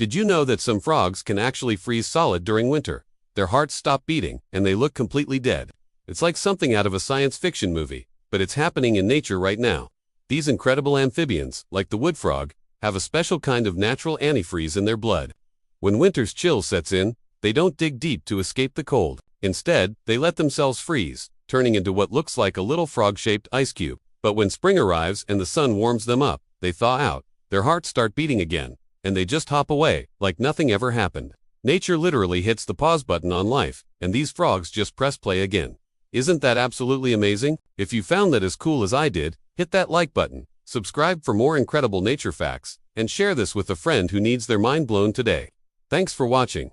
Did you know that some frogs can actually freeze solid during winter? Their hearts stop beating, and they look completely dead. It's like something out of a science fiction movie, but it's happening in nature right now. These incredible amphibians, like the wood frog, have a special kind of natural antifreeze in their blood. When winter's chill sets in, they don't dig deep to escape the cold. Instead, they let themselves freeze, turning into what looks like a little frog-shaped ice cube. But when spring arrives and the sun warms them up, they thaw out, their hearts start beating again, and they just hop away, like nothing ever happened. Nature literally hits the pause button on life, and these frogs just press play again. Isn't that absolutely amazing? If you found that as cool as I did, hit that like button, subscribe for more incredible nature facts, and share this with a friend who needs their mind blown today. Thanks for watching.